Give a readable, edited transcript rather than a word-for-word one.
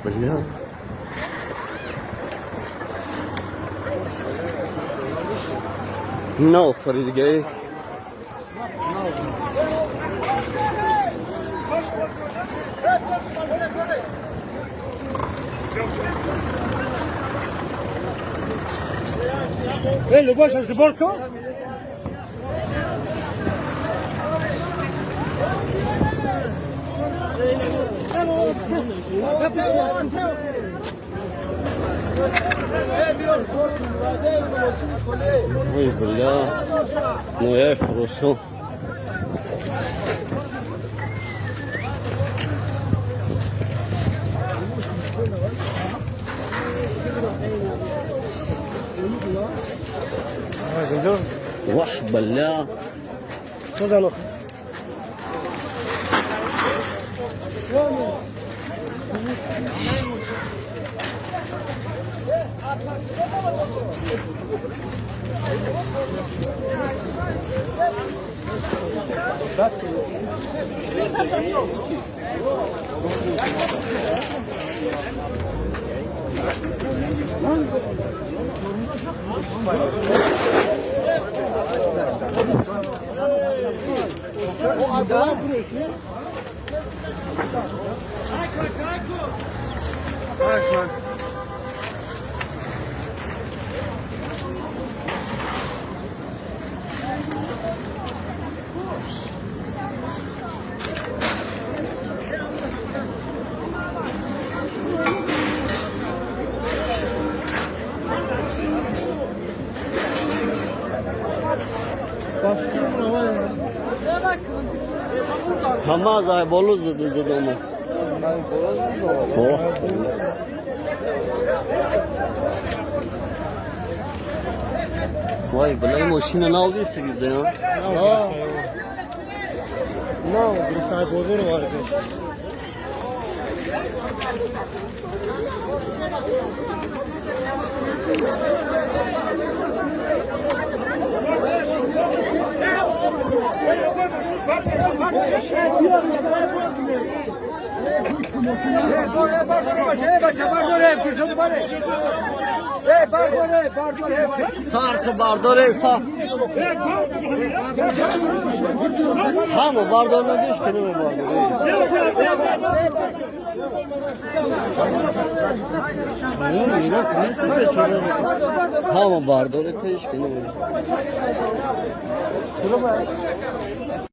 بالله. No, Farid gay. اللي باش الزبركه Uy, بالله مو يفرسوا. وح بالله تفضلوا Tamam ay bolu zıdı onu. Oh. Vay بالله ماشین نه آویسته گیزده ya. نه گرفتای بزرگ وارد Sarsı bardore sa. Hamı bardoruna düş kını mı bardore? Hamı bardore kıyış kını mı?